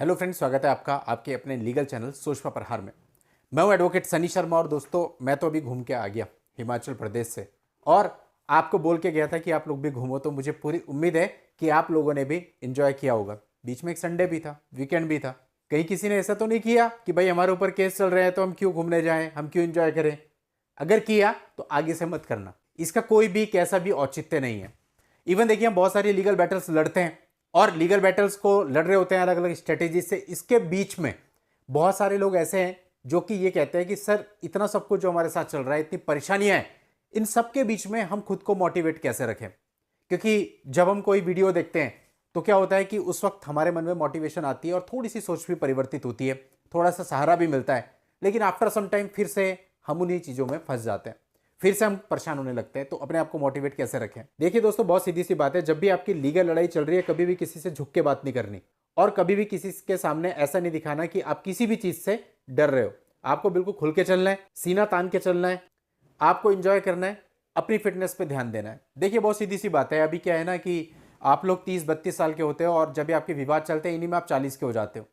Hello friends, स्वागत है आपका आपके अपने लीगल चैनल सोच पर प्रहार में। मैं हूं एडवोकेट सनी शर्मा और दोस्तों मैं तो अभी घूम के आ गया हिमाचल प्रदेश से और आपको बोल के गया था कि आप लोग भी घूमो, तो मुझे पूरी उम्मीद है कि आप लोगों ने भी इंजॉय किया होगा। बीच में एक संडे भी था, वीकेंड भी था। कहीं किसी ने ऐसा तो नहीं किया कि भाई हमारे ऊपर केस चल रहे हैं तो हम क्यों घूमने जाएं, हम क्यों इंजॉय करें। अगर किया तो आगे से मत करना, इसका कोई भी कैसा भी औचित्य नहीं है। इवन देखिए, हम बहुत सारी लीगल बैटल्स लड़ते हैं और लीगल बैटल्स को लड़ रहे होते हैं अलग अलग स्ट्रेटेजी से। इसके बीच में बहुत सारे लोग ऐसे हैं जो कि ये कहते हैं कि सर इतना सब कुछ जो हमारे साथ चल रहा है, इतनी परेशानियां हैं, इन सब के बीच में हम खुद को मोटिवेट कैसे रखें। क्योंकि जब हम कोई वीडियो देखते हैं तो क्या होता है कि उस वक्त हमारे मन में मोटिवेशन आती है और थोड़ी सी सोच भी परिवर्तित होती है, थोड़ा सा सहारा भी मिलता है। लेकिन आफ्टर सम टाइम फिर से हम उन्हीं चीज़ों में फंस जाते हैं, फिर से हम परेशान होने लगते हैं। तो अपने आप को मोटिवेट कैसे रखें? देखिए दोस्तों, बहुत सीधी सी बात है, जब भी आपकी लीगल लड़ाई चल रही है कभी भी किसी से झुक के बात नहीं करनी और कभी भी किसी के सामने ऐसा नहीं दिखाना कि आप किसी भी चीज से डर रहे हो। आपको बिल्कुल खुल के चलना है, सीना तान के चलना है, आपको इंजॉय करना है, अपनी फिटनेस पे ध्यान देना है। देखिए बहुत सीधी सी बात है, अभी क्या है ना कि आप लोग 30-32 साल के होते हो और जब भी आपके विवाद चलते हैं इन्हीं में आप 40 के हो जाते हो।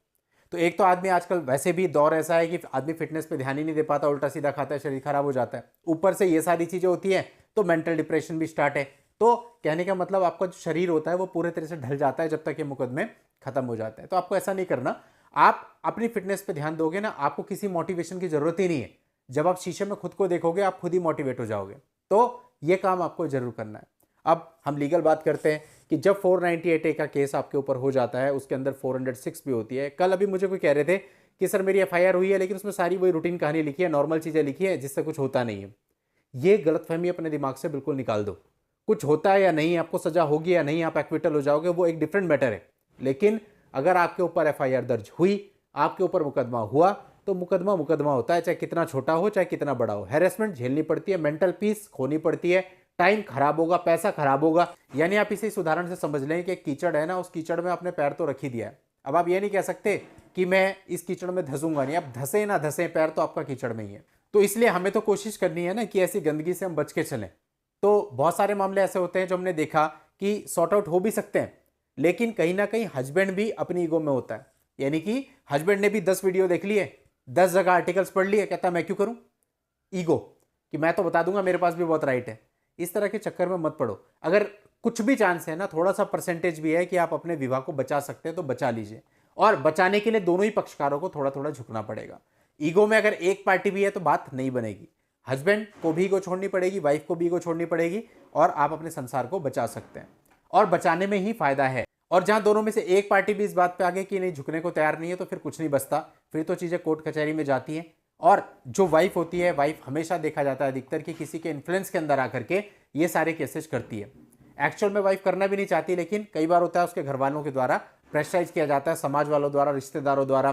तो एक तो आदमी आजकल वैसे भी दौर ऐसा है कि आदमी फिटनेस पे ध्यान ही नहीं दे पाता, उल्टा सीधा खाता है, शरीर खराब हो जाता है। ऊपर से ये सारी चीजें होती हैं तो मेंटल डिप्रेशन भी स्टार्ट है। तो कहने का मतलब आपका जो शरीर होता है वो पूरे तरह से ढल जाता है जब तक ये मुकदमे खत्म हो जाते हैं। तो आपको ऐसा नहीं करना, आप अपनी फिटनेस पे ध्यान दोगे ना, आपको किसी मोटिवेशन की जरूरत ही नहीं है। जब आप शीशे में खुद को देखोगे आप खुद ही मोटिवेट हो जाओगे। तो ये काम आपको जरूर करना है। अब हम लीगल बात करते हैं कि जब 498A का केस आपके ऊपर हो जाता है, उसके अंदर 406 भी होती है। कल अभी मुझे कोई कह रहे थे कि सर मेरी एफआईआर हुई है लेकिन उसमें सारी वही रूटीन कहानी लिखी है, नॉर्मल चीजें लिखी है जिससे कुछ होता नहीं है। ये गलतफहमी अपने दिमाग से बिल्कुल निकाल दो। कुछ होता है या नहीं, आपको सजा होगी या नहीं, आप एक्विटल हो जाओगे, वो एक डिफरेंट मैटर है। लेकिन अगर आपके ऊपर एफआईआर दर्ज हुई, आपके ऊपर मुकदमा हुआ, तो मुकदमा मुकदमा होता है, चाहे कितना छोटा हो चाहे कितना बड़ा हो। हैरेसमेंट झेलनी पड़ती है, मेंटल पीस खोनी पड़ती है, टाइम खराब होगा, पैसा खराब होगा। यानी आप इसे इस उदाहरण से समझ लें कि कीचड़ है ना, उस कीचड़ में आपने पैर तो रख ही दिया है। अब आप ये नहीं कह सकते कि मैं इस कीचड़ में धंसूंगा नहीं, आप धंसे ना धंसे, पैर तो आपका कीचड़ में ही है। तो इसलिए हमें तो कोशिश करनी है ना कि ऐसी गंदगी से हम बच के चलें। तो बहुत सारे मामले ऐसे होते हैं जो हमने देखा कि सॉर्ट आउट हो भी सकते हैं, लेकिन कहीं ना कहीं हस्बैंड भी अपनी ईगो में होता है। यानी कि हस्बैंड ने भी 10 वीडियो देख लिए, 10 जगह आर्टिकल्स पढ़ लिए, कहता मैं क्यों करूं, ईगो कि मैं तो बता दूंगा, मेरे पास भी बहुत राइट है। इस तरह के चक्कर में मत पड़ो। अगर कुछ भी चांस है ना, थोड़ा सा परसेंटेज भी है कि आप अपने विवाह को बचा सकते हैं तो बचा लीजिए। और बचाने के लिए दोनों ही पक्षकारों को थोड़ा थोड़ा झुकना पड़ेगा। ईगो में अगर एक पार्टी भी है तो बात नहीं बनेगी। हस्बैंड को भी ईगो छोड़नी पड़ेगी, वाइफ को भी ईगो छोड़नी पड़ेगी और आप अपने संसार को बचा सकते हैं। और बचाने में ही फायदा है। और जहां दोनों में से एक पार्टी भी इस बात पे आ गई कि नहीं, झुकने को तैयार नहीं है, तो फिर कुछ नहीं बचता, फिर तो चीजें कोर्ट कचहरी में जाती हैं। और जो वाइफ होती है, वाइफ हमेशा देखा जाता है अधिकतर कि किसी के इन्फ्लुएंस के अंदर आकर के ये सारे केसेस करती है। एक्चुअल में वाइफ करना भी नहीं चाहती, लेकिन कई बार होता है उसके घर वालों के द्वारा प्रेशराइज किया जाता है, समाज वालों द्वारा, रिश्तेदारों द्वारा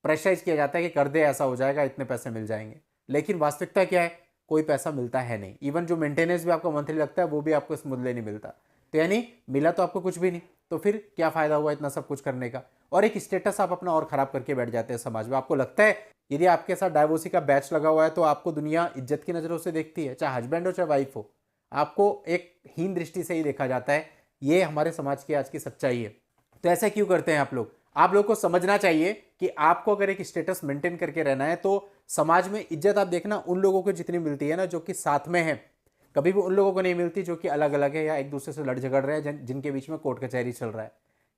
प्रेशराइज किया जाता है कि कर दे, ऐसा हो जाएगा, इतने पैसे मिल जाएंगे। लेकिन वास्तविकता क्या है, कोई पैसा मिलता है नहीं। इवन जो मेंटेनेंस भी आपको मंथली लगता है वो भी आपको इस मुद्दे नहीं मिलता। तो यानी मिला तो आपको कुछ भी नहीं, तो फिर क्या फायदा हुआ इतना सब कुछ करने का। और एक स्टेटस आप अपना और खराब करके बैठ जाते हैं समाज में। आपको लगता है यदि आपके साथ डाइवोर्सी का बैच लगा हुआ है तो आपको दुनिया इज्जत की नजरों से देखती है, चाहे हस्बैंड हो चाहे वाइफ हो, आपको एक हीन दृष्टि से ही देखा जाता है। ये हमारे समाज की आज की सच्चाई है। तो ऐसा क्यों करते हैं आप लोग? आप लोग को समझना चाहिए कि आपको अगर एक स्टेटस मेंटेन करके रहना है तो समाज में इज्जत आप देखना उन लोगों को जितनी मिलती है ना जो कि साथ में है, कभी भी उन लोगों को नहीं मिलती जो कि अलग अलग है या एक दूसरे से लड़ झगड़ रहे हैं, जिनके बीच में कोर्ट कचहरी चल रहा है।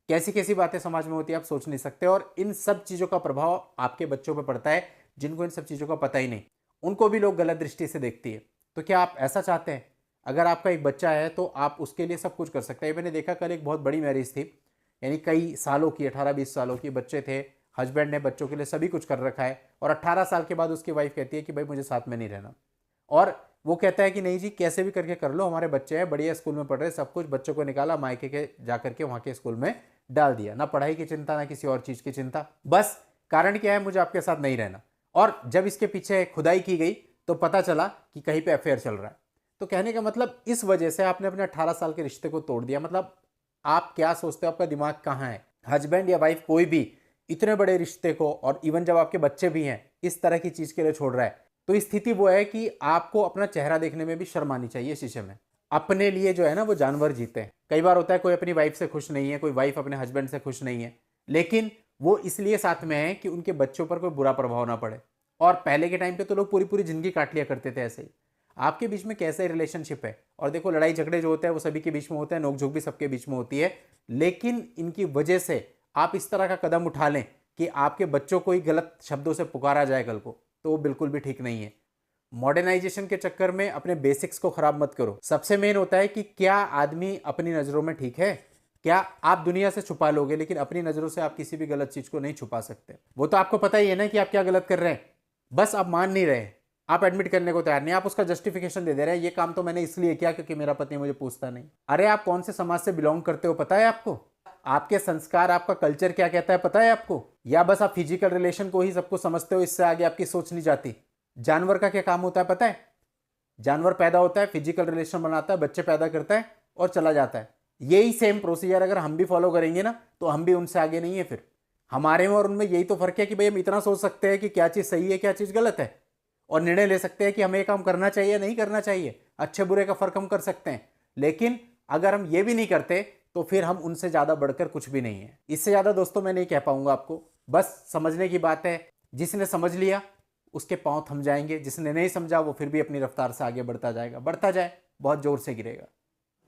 कैसी कैसी बातें समाज में होती है आप सोच नहीं सकते। और इन सब चीज़ों का प्रभाव आपके बच्चों पर पड़ता है, जिनको इन सब चीज़ों का पता ही नहीं, उनको भी लोग गलत दृष्टि से देखती है। तो क्या आप ऐसा चाहते हैं? अगर आपका एक बच्चा है तो आप उसके लिए सब कुछ कर सकते हैं। मैंने देखा कल एक बहुत बड़ी मैरिज थी, यानी कई सालों की, 18-20 सालों की, बच्चे थे, हस्बैंड ने बच्चों के लिए सभी कुछ कर रखा है और 18 साल के बाद उसकी वाइफ कहती है कि भाई मुझे साथ में नहीं रहना। और वो कहता है कि नहीं जी, कैसे भी करके कर लो, हमारे बच्चे हैं, बढ़िया स्कूल में पढ़ रहे, सब कुछ, बच्चों को निकाला मायके के जाकर के वहां के स्कूल में डाल दिया, ना पढ़ाई की चिंता ना किसी और चीज की चिंता। बस कारण क्या है, मुझे आपके साथ नहीं रहना। और जब इसके पीछे खुदाई की गई तो पता चला कि कहीं पे अफेयर चल रहा है। तो कहने का मतलब इस वजह से आपने अपने 18 साल के रिश्ते को तोड़ दिया। मतलब आप क्या सोचते हो, आपका दिमाग कहाँ है? हस्बैंड या वाइफ कोई भी इतने बड़े रिश्ते को, और इवन जब आपके बच्चे भी हैं, इस तरह की चीज के लिए छोड़ रहा है, तो स्थिति वो है कि आपको अपना चेहरा देखने में भी शर्म आनी चाहिए शीशे में। अपने लिए जो है ना वो जानवर जीते हैं। कई बार होता है कोई अपनी वाइफ से खुश नहीं है, कोई वाइफ अपने हस्बैंड से खुश नहीं है, लेकिन वो इसलिए साथ में हैं कि उनके बच्चों पर कोई बुरा प्रभाव ना पड़े। और पहले के टाइम पे तो लोग पूरी पूरी जिंदगी काट लिया करते थे ऐसे ही। आपके बीच में कैसे रिलेशनशिप है, और देखो लड़ाई झगड़े जो होते हैं वो सभी के बीच में होते हैं, नोकझोंक भी सबके बीच में होती है, लेकिन इनकी वजह से आप इस तरह का कदम उठा लें कि आपके बच्चों को ही गलत शब्दों से पुकारा जाए कल को, तो वो बिल्कुल भी ठीक नहीं है। मॉडर्नाइजेशन के चक्कर में अपने बेसिक्स को खराब मत करो। सबसे मेन होता है कि क्या आदमी अपनी नज़रों में ठीक है। क्या आप दुनिया से छुपा लोगे, लेकिन अपनी नज़रों से आप किसी भी गलत चीज़ को नहीं छुपा सकते। वो तो आपको पता ही है ना कि आप क्या गलत कर रहे हैं, बस आप मान नहीं रहे, आप एडमिट करने को तैयार नहीं, आप उसका जस्टिफिकेशन दे रहे हैं, ये काम तो मैंने इसलिए किया क्योंकि मेरा पति मुझे पूछता नहीं। अरे आप कौन से समाज से बिलोंग करते हो पता है आपको? आपके संस्कार, आपका कल्चर क्या कहता है पता है आपको? या बस आप फिजिकल रिलेशन को ही सबको समझते हो, इससे आगे आपकी सोच नहीं जाती? जानवर का क्या काम होता है पता है? जानवर पैदा होता है, फिजिकल रिलेशन बनाता है, बच्चे पैदा करता है और चला जाता है। यही सेम प्रोसीजर अगर हम भी फॉलो करेंगे ना, तो हम भी उनसे आगे नहीं है। फिर हमारे में और उनमें यही तो फर्क है कि भाई हम इतना सोच सकते हैं कि क्या चीज़ सही है क्या चीज़ गलत है, और निर्णय ले सकते हैं कि हमें ये काम करना चाहिए नहीं करना चाहिए। अच्छे बुरे का फर्क हम कर सकते हैं, लेकिन अगर हम ये भी नहीं करते तो फिर हम उनसे ज़्यादा बढ़कर कुछ भी नहीं है। इससे ज़्यादा दोस्तों मैं नहीं कह पाऊंगा आपको, बस समझने की बात है। जिसने समझ लिया उसके पांव थम जाएंगे, जिसने नहीं समझा वो फिर भी अपनी रफ्तार से आगे बढ़ता जाएगा, बढ़ता जाए, बहुत जोर से गिरेगा।